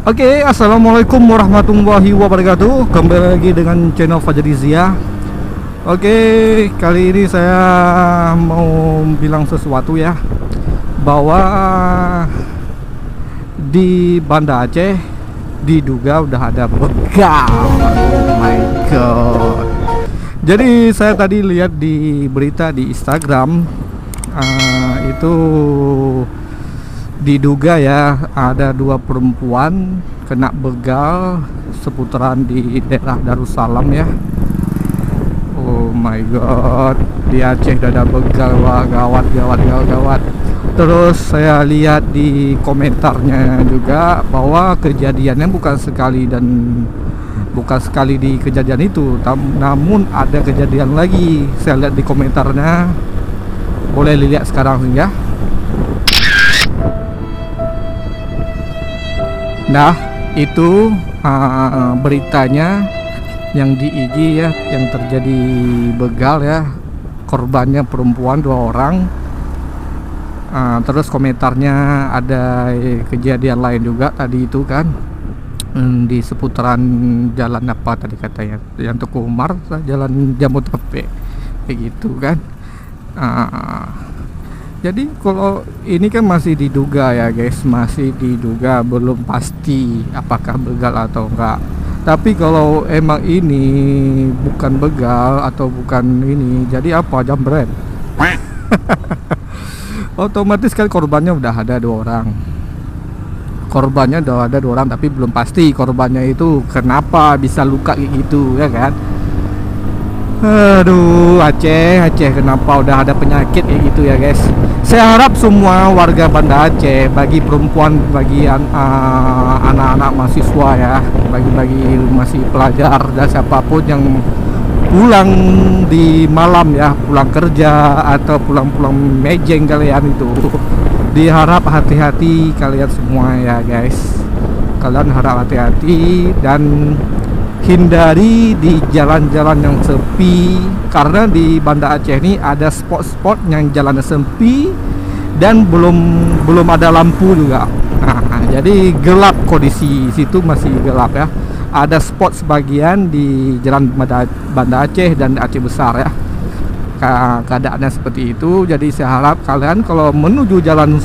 Oke, assalamualaikum warahmatullahi wabarakatuh. Kembali lagi dengan channel Fajrizia. Oke, kali ini saya mau bilang sesuatu ya, bahwa di Banda Aceh diduga udah ada begal. Oh my god. Jadi saya tadi lihat di berita di Instagram, itu diduga ya ada dua perempuan kena begal seputaran di daerah Darussalam ya. Oh my god, di Aceh udah ada begal. Wah, gawat. Terus saya lihat di komentarnya juga bahwa kejadiannya bukan sekali di kejadian itu, namun ada kejadian lagi. Saya lihat di komentarnya, boleh lihat sekarang ya. Nah, itu beritanya yang di IG ya, yang terjadi begal ya. Korbannya perempuan 2 orang. Terus komentarnya ada kejadian lain juga tadi itu kan, di seputaran jalan apa tadi katanya, yang Tuku Umar, jalan Jambu Tepe kayak gitu kan. Jadi kalau ini kan masih diduga ya guys, masih diduga, belum pasti apakah begal atau enggak. Tapi kalau emang ini bukan begal atau bukan ini, jadi apa? Jambret. Otomatis kan korbannya udah ada 2 orang. Korbannya udah ada 2 orang, tapi belum pasti korbannya itu kenapa bisa luka kayak gitu ya kan. Aduh, Aceh kenapa udah ada penyakit kayak gitu ya guys. Saya harap semua warga Banda Aceh, bagi perempuan, bagi anak-anak mahasiswa ya, bagi masih pelajar dan siapapun yang pulang di malam ya, pulang kerja atau pulang mejeng kalian itu, diharap hati-hati kalian semua ya guys. Kalian harap hati-hati dan hindari di jalan-jalan yang sepi, karena di Banda Aceh ini ada spot-spot yang jalannya sepi dan belum ada lampu juga. Jadi gelap, kondisi situ masih gelap ya. Ada spot sebagian di jalan Banda Aceh dan Aceh Besar ya. Keadaannya seperti itu. Jadi saya harap kalian kalau menuju jalan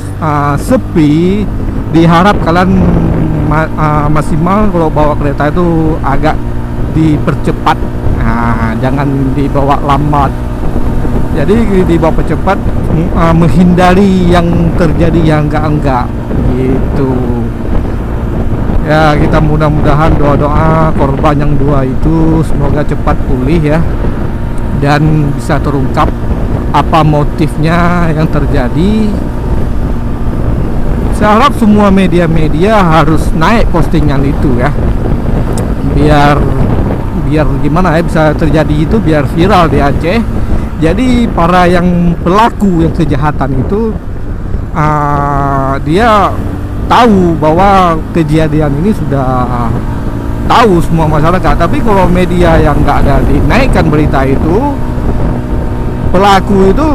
sepi, diharap kalian maksimal kalau bawa kereta itu agak dipercepat. Jangan dibawa lambat. Jadi dibawa percepat, menghindari yang terjadi yang enggak gitu. Ya, kita mudah-mudahan doa-doa korban yang 2 itu semoga cepat pulih ya, dan bisa terungkap apa motifnya yang terjadi. Saya harap semua media-media harus naik postingan itu ya, biar gimana ya, bisa terjadi itu, biar viral di Aceh. Jadi para yang pelaku yang kejahatan itu, dia tahu bahwa kejadian ini sudah tahu semua masyarakat. Tapi kalau media yang nggak ada dinaikkan berita itu, pelaku itu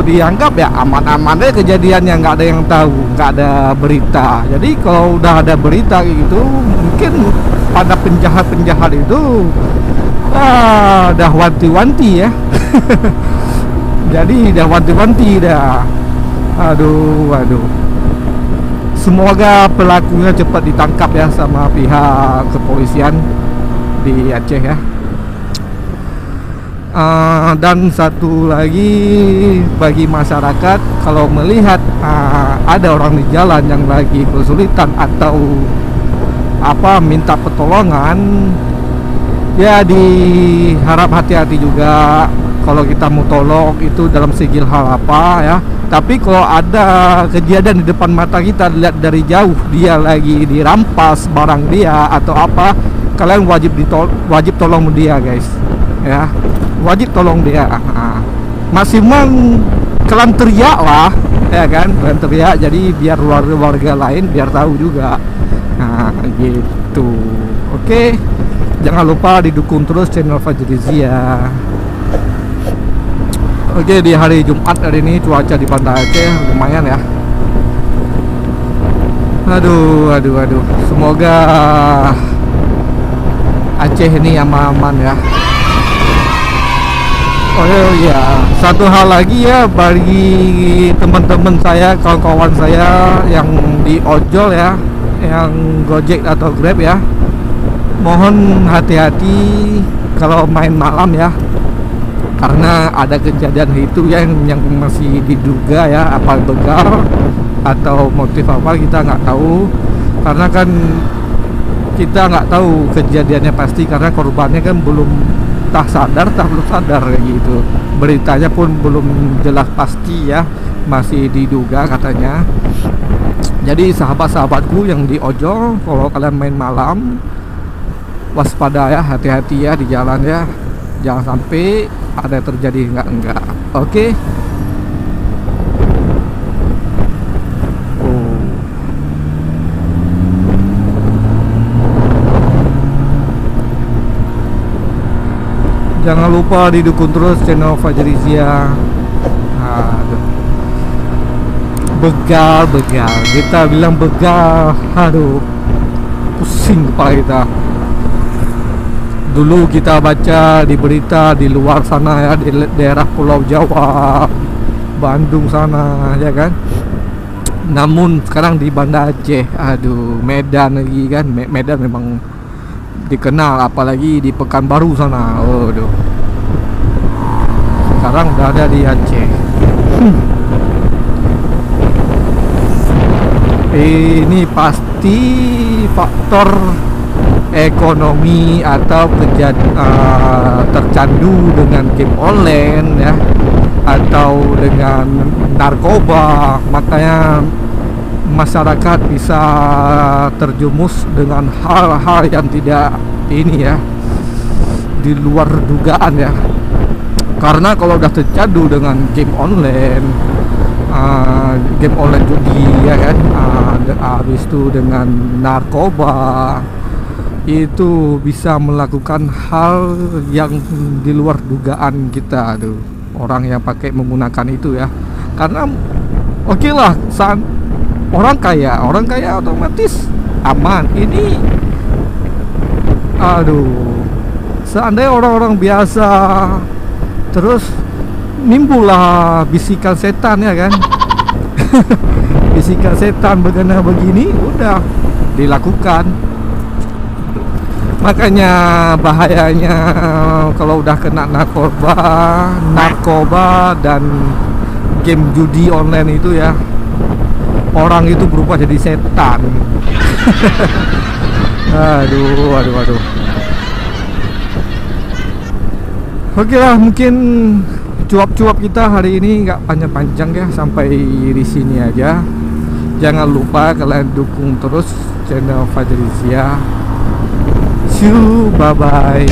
dianggap ya aman-aman deh kejadiannya, nggak ada yang tahu, nggak ada berita. Jadi kalau udah ada berita gitu, mungkin pada penjahat itu dah wanti-wanti ya. Jadi dah wanti-wanti dah. Aduh. Semoga pelakunya cepat ditangkap ya sama pihak kepolisian di Aceh ya. Dan satu lagi, bagi masyarakat, kalau melihat ada orang di jalan yang lagi kesulitan atau minta pertolongan, ya diharap hati-hati juga kalau kita mau tolong itu dalam segi hal apa ya. Tapi kalau ada kejadian di depan mata kita, lihat dari jauh dia lagi dirampas barang dia atau apa, kalian wajib tolong dia guys ya, wajib tolong dia. Maksimal kalian teriak lah ya kan, kalian teriak, jadi biar warga lain biar tahu juga. Gitu. Oke, jangan lupa didukung terus channel Fajrizia. Oke, di hari Jumat hari ini cuaca di Banda Aceh lumayan ya. Aduh. Semoga Aceh ini aman-aman ya. Oh iya, satu hal lagi ya bagi teman-teman saya, kawan-kawan saya yang di ojol ya, yang Gojek atau Grab ya, mohon hati-hati kalau main malam ya, karena ada kejadian itu yang masih diduga ya, apa begal atau motif apa kita nggak tahu, karena kan kita nggak tahu kejadiannya pasti karena korbannya kan belum tak belum sadar kayak gitu, beritanya pun belum jelas pasti ya, masih diduga katanya. Jadi sahabat-sahabatku yang di ojol, kalau kalian main malam waspada ya, hati-hati ya di jalan ya, jangan sampai ada yang terjadi enggak. Oke. Jangan lupa didukung terus channel Fajrizia. Begal, kita bilang begal. Aduh, pusing kepala kita. Dulu kita baca di berita di luar sana ya, di daerah Pulau Jawa, Bandung sana ya kan. Namun sekarang di Banda Aceh, aduh, Medan lagi kan. Medan memang dikenal, apalagi di Pekanbaru sana. Aduh, sekarang udah ada di Aceh. Ini pasti faktor ekonomi atau tercandu dengan game online ya, atau dengan narkoba, makanya masyarakat bisa terjumus dengan hal-hal yang tidak ini ya, di luar dugaan ya. Karena kalau udah tercandu dengan game online judi ya kan, habis itu dengan narkoba, itu bisa melakukan hal yang di luar dugaan kita tuh, orang yang pakai menggunakan itu ya. Karena oke lah, orang kaya otomatis aman. Ini aduh, seandainya orang-orang biasa terus nimbullah bisikan setan ya kan. Bisikan setan begini udah dilakukan. Makanya bahayanya kalau udah kena narkoba dan game judi online itu ya, orang itu berubah jadi setan. Aduh. Oke lah, mungkin cuap-cuap kita hari ini nggak panjang-panjang ya, sampai di sini aja. Jangan lupa kalian dukung terus channel Fajrizia. See you, bye bye.